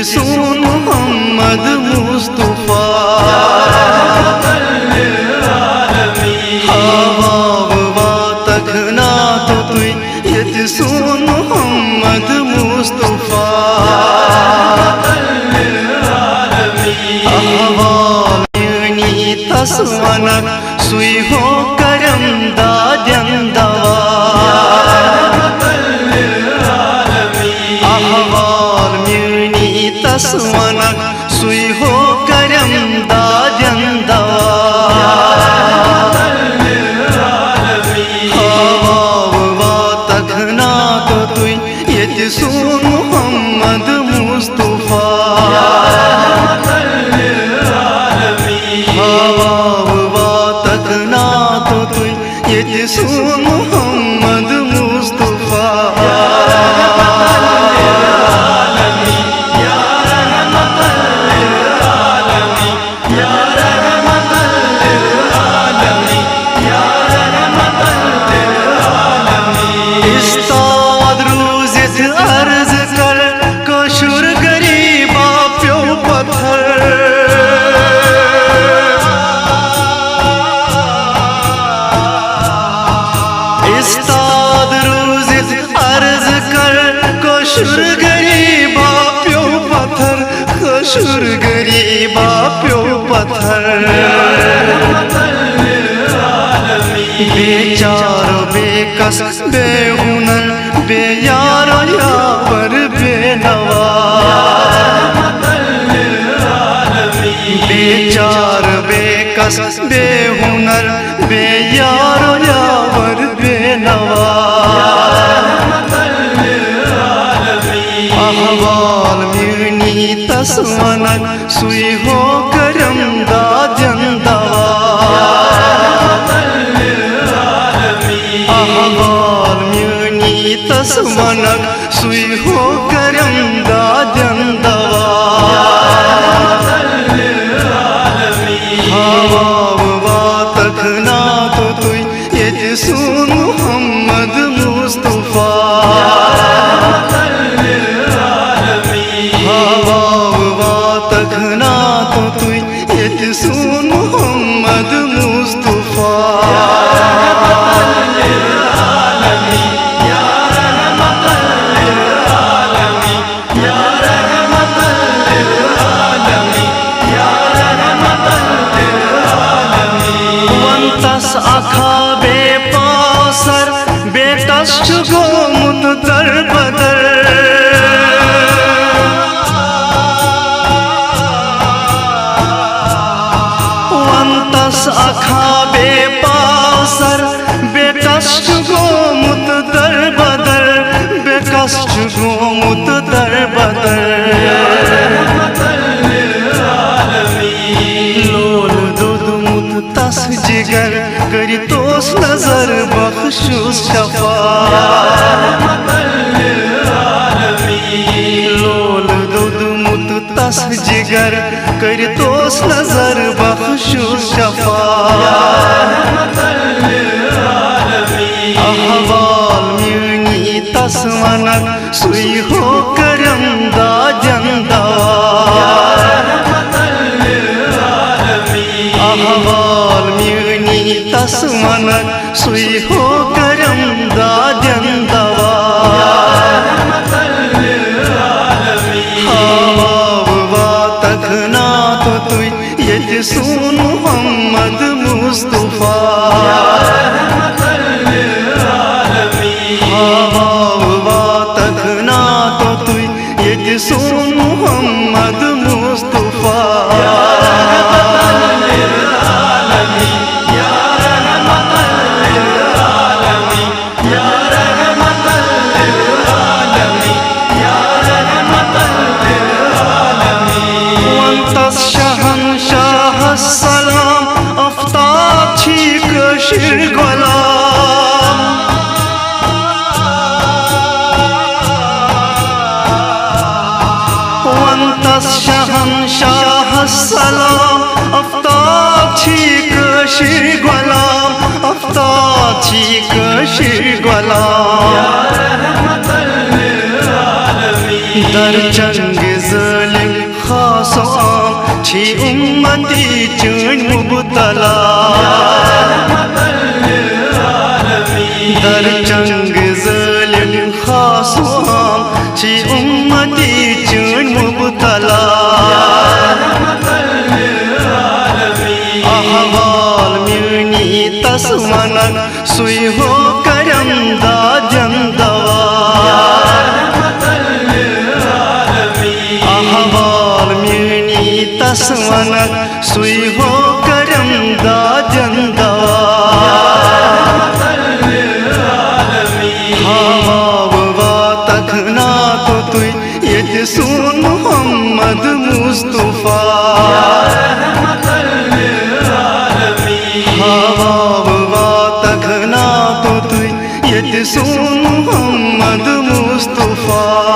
سون محمد مصطفیٰ تکنا تو یت سون محمد مصطفیٰ احوالنی تسونک سوی ہو کرم دادن دوا تسونک سوی ہو کرم دادن دوا تکنا تو یت سون محمد مصطفیٰ تکنا تو یت سون محمد مصطفیٰ خشر غریبا پیو پتھر بیچار بے کس بے ہنر بے یار یاور بے نوا بیچار بے کس بے ہنر بے یار یاور بے نوا احوال میونی تسونک سوی ہو کرم دادن دوا احوال میونی تسونک سوی ہو کرم دادن دوا تکنا تو یت سون محمد مصطفیٰ تکنا تو یت سون محمد مصطفیٰ ونتس اکھا بے پاسر بے کشت گومت در بدر اکھا بے پاسر بے کشت گومت در بدر بے کشت گومت در بدر لول دودمت تس جگر کری توس نظر بخشوس شفا لول دودمت تس جگر کری توس نظر بخشوس شفا احوال میونی تسونک سوی ہو کرم دادن دوا احوال میونی تسونک سوی ہو کرم دادن دوا تکنا تو یت سون محمد مصطفیٰ تکنا تو یت سون محمد مصطفیٰ السلام افتاب چھی کشیر غلام افتاب چھی کشیر غلام در جنگ ظالم خاص عام چھی امتی چون مبتلا در جنگ ظالم خاص عام چھی امتی چون مبتلا احوال میونی تس ونن سوی ہو کرم دا جن دوا احوال میونی تس ونن سوی ہو کرم دا جن دوا یہ سون محمد مصطفیٰ ہوا تکھنا تو یہ سون محمد مصطفیٰ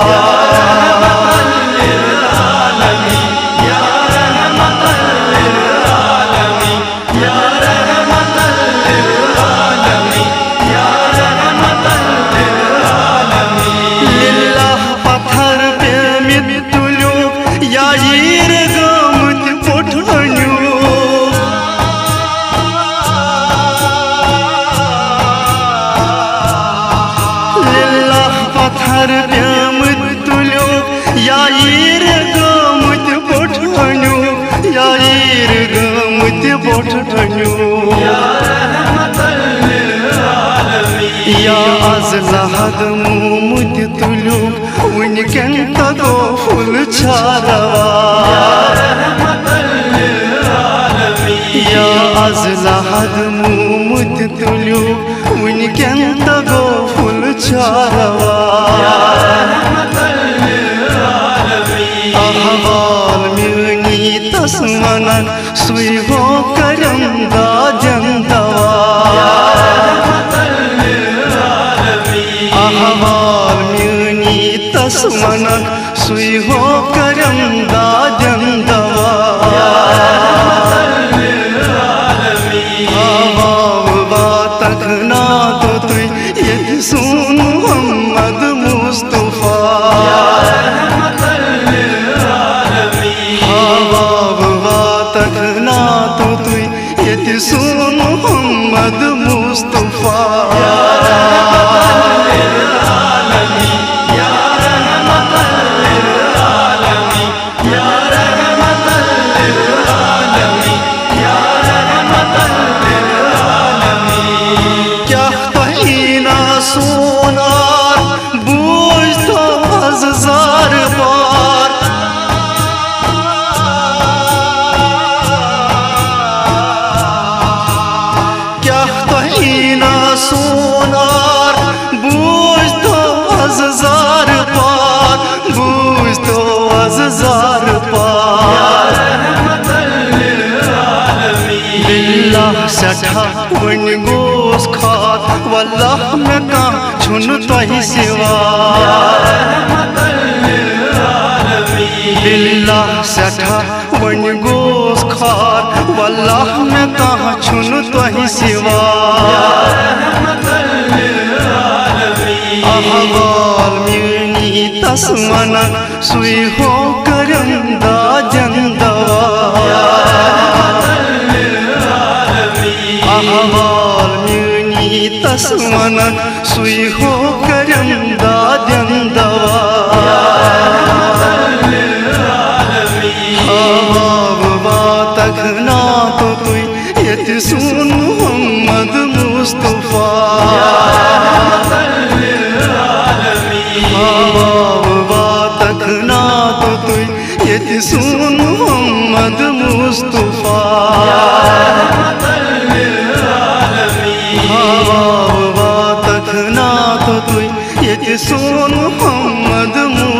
یا از لحد مومد تلو ونکن تگو فل چاروا یا از لحد مومد تلو ونکن تگو فل چاروا احوال میونی تس ونن سوی ہو کرم دا جن دوا احوال میونی تس ونن سوی ہو کرم دا جن دوا ہوا تکھنا تو یہ سون محمد مصطفیٰ تکھنا تو یہ سون محمد مصطفیٰ کیا کہینا سونار بوجھ تو ہزار بار سونار بوجھ تو ہزار پار بوجھ تو ہزار پار للہ سٹھا ون گوس کھات واللہ میں کہاں چھن تو ہی سوا للہ سٹھا ون گوس کھات واللہ میں کہاں چھن تو ہی سوا احوال میونی تس ونن سوی ہو کرم دا جن دوا احوال میونی تس ونن سوی ہو کرم دا جن دوا ہوا تکھنا تو یہ سون محمد مصطفیٰ ہوا تکھنا تو یہ سون محمد مصطفیٰ ہوا تکھنا تو یہ سون محمد مصطفیٰ